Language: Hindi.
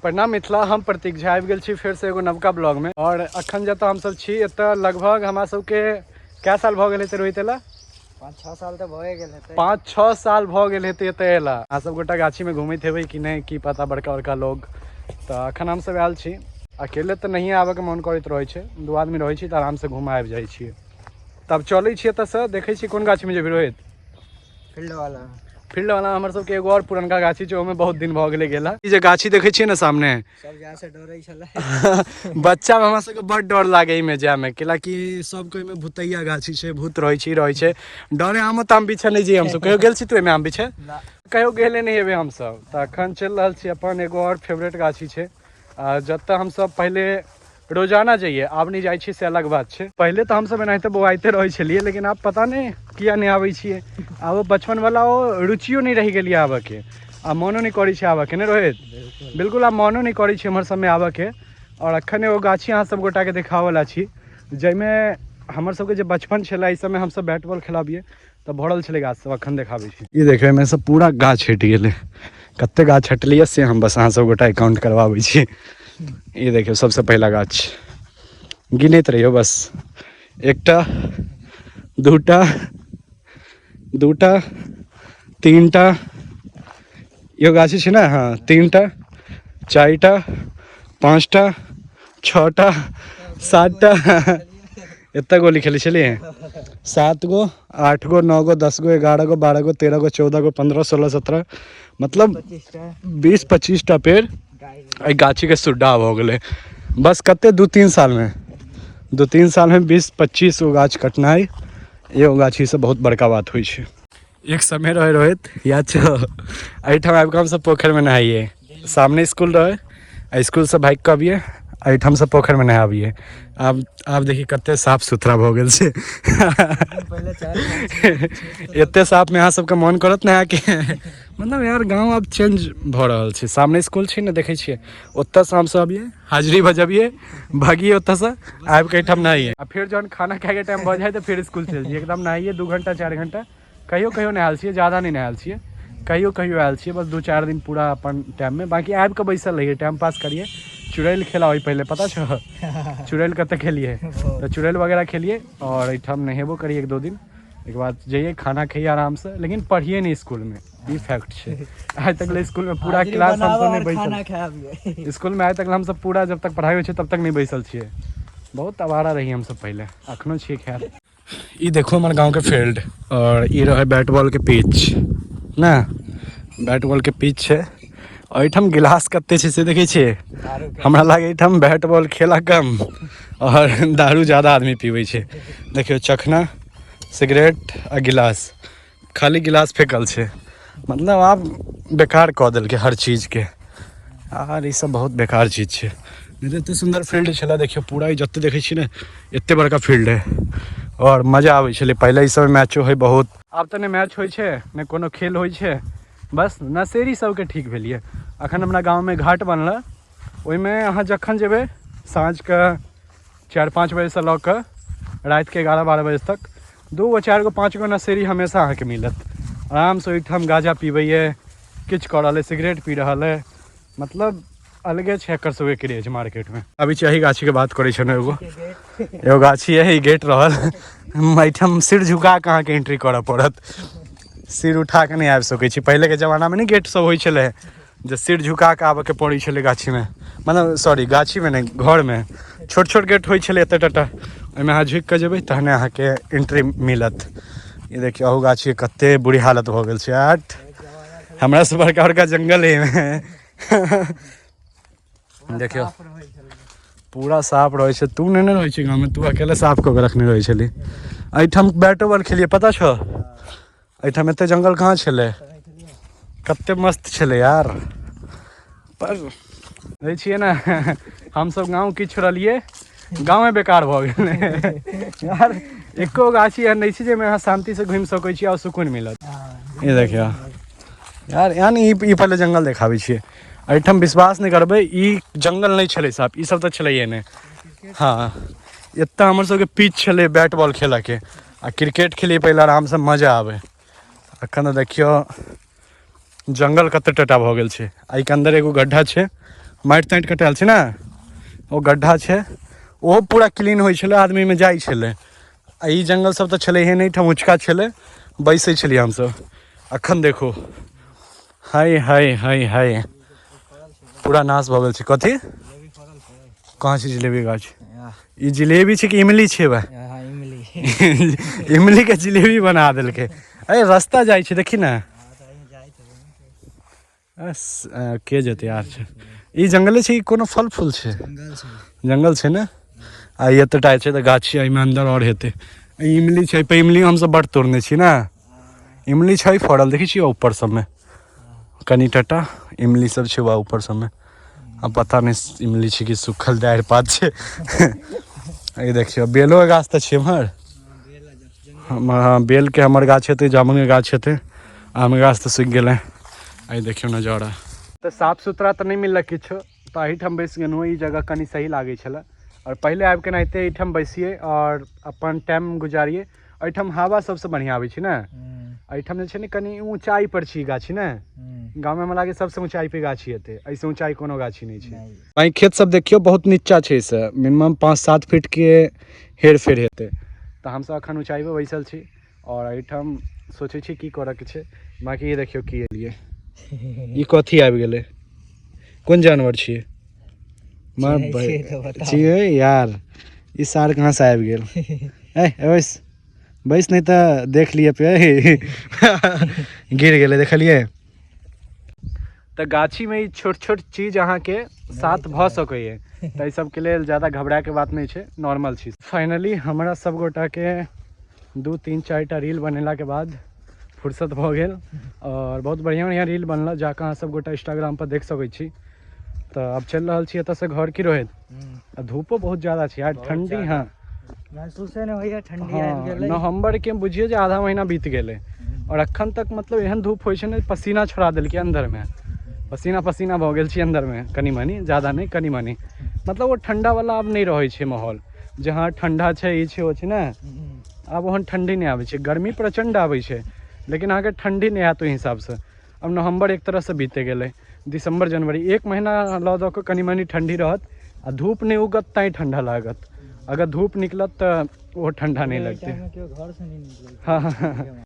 प्रणाम मिथिला, हम प्रतीक झा आबि गेल छी फेर से एगो नवका ब्लॉग में। और अखन जतऽ हम सब छी एतऽ लगभग हमरा सबके क्या साल भ गेल हेतै रोहित एला? 5-6 साल तो भए गेल हेतै। 5-6 साल भ गेल हेतै एतऽ एला। अहाँ सब गोटा गाछी में घूमैत हेबै कि नहीं की पता, बड़का बड़का लोग। तऽ अखन हम सब आयल छी, अकेले तऽ नहीं आबे के मन करैत रहै छै, 2 आदमी रहै छी तऽ आराम से घूम आबि जाइ छियै। तब चलै छी एतऽ से, देखै छी कोन गाछी में जेबै रोहित? फील्ड वाला हमर सबके एगो और पुरनका गाछी छै, ओमे बहुत दिन भ गेलै गेला। ई जे गाछी देखै छियै ने सामने, सब जाय से डरै छलै। बच्चा में हमरा सबके बड़ डर लागे इमे जाय में, कैलाकि सब कोई में भूतैया गाछी छै, भूत रहै छै। डरे आमो ताम पीछे नहीं जाइए हमसब। कहियो गेल छी तू एमे आम पीछे? कहियो गेले नहीं हेबै हमसब। तऽ अखन चलि रहल छी अपन एगो और फेवरेट गाछी छै, जतऽ हमसब पहले रोजाना जाइए, आब नहीं जाइ छी से अलग बात छै। पहले तो हमसब एनाहिते बौआइते रहै छलिए, लेकिन आब पता नहीं किया नहीं आबै छियै। आब बचपन वाला ओ रुचियो नहीं रहि गेलिए आबऽ के, आ मनो नहीं करै छै आबऽ के ने रोहित? बिल्कुल आब मनो नहीं करै छै हमर सब में आबऽ के। और अखन एगो गाछी अहाँ सब गोटा के देखावला छी, जाहिमे हमर सबके जे बचपन छलै, इस समय हमसब बैट बॉल खेलाबिए तऽ भरल छलै गाछ सब। अखन देखाबै छी, ई देखियौ एहिमे से पूरा गाछ हटि गेलै। कते गाछ हटलिए से हम बस अहाँ सब गोटा काउंट करवाबै छी। ये देखियो सबसे पहला गाछ, गिनैत रहियो बस। 1टा 2टा 3टा, यो गाछी छै ने? हाँ 3टा 4टा 5टा 6टा 7टा एते गोली खेले छलिए। 7 गो 8 गो 9 गो 10 गो 11 गो 12 गो 13 गो 14 गो 15 16 17, मतलब 20-25टा पेड़ एहि गाछी के सुड्डा भ गेलै। बस कते 2-3 साल में 20-25 गो गाछ कटनाइ एगो गाछी से बहुत बड़का बात होइ छै। एक समय रहे रोहित, याद छौ? एहिठाम आबि कऽ हमसब पोखर में नहाइए। सामने स्कूल रहे, स्कूल से भागि कऽ अबिए, एहिठाम से पोखर में नहाबिए। आब देखी कते साफ सुथरा भ गेल छै। एते साफ में अहाँ सबके मन करत नहाय के? मतलब यार गाँव अब चेंज भ रहल छै। सामने स्कूल छै ने, देखै छियै? ओतऽ से हमसब अबिए, हाजिरी बजबिए, भागिए ओतऽ से, आबि के एहिठाम नहाइए। आ फिर जहन खाना खाए के टाइम भ जाए तो फिर स्कूल चलि जाइए, एकदम नहाइए 2 घंटा 4 घंटा। कहियो नहायल छियै, ज्यादा नहीं नहायल छियै, कहियो आयल छियै बस 2-4 दिन पूरा अपन टाइम में। बाकी आबि कऽ बैसल रहिए, टाइम पास करिए। चुड़ैल खेला होइ पहले, पता छो? चुड़ैल कते खेलिए, तो चुड़ैल वगैरह खेलिए और एहिठाम नहेबो करिए 1-2 दिन। एक बाद जाइए खाना खाइए आराम से, लेकिन पढ़िए नहीं स्कूल में, ई फैक्ट छै। आज तक स्कूल में पूरा क्लास हम सब नहीं बैसल, स्कूल में आज तक हम सब पूरा जब तक पढ़ाई होइ छै तब तक नहीं बैसल छिए। बहुत आवारा रही हम सब पहले, अखनो छिए। खैर ई देखो हमारे गांव के फील्ड, और ये रहे बैट बॉल के पिच ना, बैट बॉल के पिच है। और एठाम गिलास कते छै से देखे छिए? हमरा लागे एठाम बैट बॉल खेला कम और दारू ज़्यादा आदमी पीबै छै। देखियो चखना, सिगरेट आ गिलास, खाली गिलास फेकल छै। मतलब आप बेकार कऽ देलकै हर चीज के यार, ई सब बहुत बेकार चीज छै। एते सुंदर फील्ड छला, देखियो पूरा जते देखै छी ने एते बड़का फील्ड है, और मजा आबै छलै पहले। ई सब मैचो है बहुत, आब तऽ नहीं मैच होइ छै नहीं कोनो खेल होइ छै, बस नशेड़ी सबके ठीक भेलिए। अखन हमरा गाँव में घाट बनल, ओहिमे अहाँ जखन जेबै साँझ के 4-5 बजे से लऽ कऽ रात के 11-12 बजे तक 2 गो 4 गो 5 गो नशेड़ी हमेशा अहाँके मिलत। आराम से ओहिठाम गांजा पीबैए, किछु कऽ रहल है, सिगरेट पी रहल है, मतलब अलगे छै एकर सबके क्रेज मार्केट में। अभी चाही गाछी के बात करे छन, एगो गाछी है, गेट रहल, एहिठाम सिर झुका के अहाँके एंट्री करऽ पड़त, सिर उठा के नहीं आबि सकै छी। पहले के जमाना में नहीं गेट सब होइ छलै, जे सिर झुका के आबऽ के पड़ै छलै गाछी में, मतलब सॉरी गाछी में नहीं, घर में छोट छोट गेट होइ छलै एते टाटा, ओहिमे अहाँ झुकि के जेबै तहने अहाँके एंट्री मिलत। ये देखियो अहू गाछी के कते बुरी हालत भ गेल छै यार, हमरा से बड़का बड़का जंगल है। देखियो पूरा साफ रहे छै, तू नहीं रहे छै गाँव में, तू अकेले साफ कऽ के रखने रहे छली। एहिठाम बैटो बॉल खेलिए, पता छो? एहिठाम एते जंगल कहाँ छलै, कते मस्त छलै यार। पर देखै छियै ना, हम सब गाँव की छोड़लिए, गाँव में बेकार भ गेलै यार। एको गाछी एहन नहीं छै जाहिमे अहाँ शांति से घुमि सकै छी और सुकून मिलत। ये देखियो यार, यानी ई पहले जंगल देखाबै छियै। एहिठाम विश्वास नहीं करबै, ई जंगल नहीं छलै साफ, ई सब तो छलैए नहीं। हाँ एतऽ हमर सबके पिच छलै बैट बॉल खेलऽ के, आ क्रिकेट खेलिए पहले आराम से, मजा आवे। अखन देखियो जंगल कते टटा भ गेल छै, एहि के अंदर एगो गड्ढा छै, माटि ताटि कटायल छै ने ओ गड्ढा छै ओहो पूरा क्लीन होइ छलै आदमीमे जाइ छलै आ ई जंगल सब तऽ छलै हे नहि ठाम उँचका छलै बैसै छलियै हमसब अखन देखो हाय हाय हाय हाय पूरा नाश भऽ गेल छै कथी जलेबी फड़ल छै कहाँ छै जिलेबी गाछ यहाँ ई जिलेबी छै कि इमली छै बा यहाँ इमली इमली के जिलेबी बना देलकै अरे रास्ता जाइ छै देखी ने के जेतै यार छै ई जंगले छै कि कोनो फल फूल छै जंगल छै जंगल छै ने आ एतटा छै तऽ गाछी एहिमे अंदर और हेतै इमली छै पे इमली हमसब बड़ तोड़ने छी ने इमली छै फड़ल देखै छियै ऊपर सबमे कनी टटा इमली सब छै बा ऊपर सबमे आ पता नहि इमली छै कि सूखल डाढ़ि पात छै ई देखियो बेलो के गाछ तऽ छै एम्हर हाँ बेल के हमर गाछ हेतै जामुन के गाछ हेतै आम के गाछ तऽ सूखि गेलै आई देखियो नजारा तऽ साफ सुथरा तऽ नहीं मिलल किछो तऽ एहिठाम बैस गेलहुँ ई जगह कनी सही लागै छलै और पहले आबि के नाहिते एहिठाम बैसिए और अपन टाइम गुजारिए एहिठाम हवा सबसे बढ़िया आबै छै ने एहिठाम जे छै ने कनी ऊंचाई पर छी गाछी ने गाँव में लागे सबसे ऊंचाई पे गाछी हेतै ऐसे ऊंचाई कोनो गाछी नहीं छै भाई खेत सब देखियो बहुत नीचा छै से मिनिमम 5-7 फीट के हेर फेर हेतै तऽ हमसब अखन ऊंचाई पे बैसल छी और एहिठाम सोचै छी की करऽ के छै बाकी ये देखियो की एलियै ई कथी आबि गेलै कोन जानवर छियै मार छियै यार ई सार कहाँ से आबि गेल बैस बैस नहीं तो देख लिए पे गिर गेलै देखलिए तऽ गाछी में छोट छोट चीज अहाँ के साथ भऽ सकैए तऽ ई सबके लेल ज़्यादा घबराए के बात नहीं छै नॉर्मल चीज फाइनली हमरा सब गोटा के 2-3-4टा रील बनेला के बाद फुर्सत भऽ गेल और बहुत बढ़िया बढ़िया रील बनल जाके अहाँ सब गोटा इंस्टाग्राम पर देख सकै छी तऽ अब चल रहल छी एतऽ से घर की रोहित धूपो बहुत ज्यादा छै यार ठंडी हाँ महसूसे नहीं होइए ठंडी हाँ, आबि गेलै नवंबर के बुझिए जे आधा महीना बीत गेलै और अखन तक मतलब एहन धूप होइ छै ने पसीना छोड़ा देलकै अंदर में पसीना पसीना भऽ गेल छी अंदर में कनी मनी ज़्यादा नहीं कनी मनी मतलब वो ठंडा वाला अब नहीं रहै छै माहौल जहाँ ठंडा छै ई छै वो छै ने अब ओहन ठंडी नहीं आबै छै गर्मी प्रचंड आबै छै लेकिन अहाँ के ठंडी नहीं आयत ओहि हिसाब से अब नवंबर एक तरह से बीते गेलै दिसंबर जनवरी 1 महीना लऽ दऽ कऽ कनी मनी ठंडी रहत आ धूप नहीं उगत तैं ठंडा लागत अगर धूप निकलत तऽ वो ठंडा नहीं लगते घर से नहीं निकलल हाँ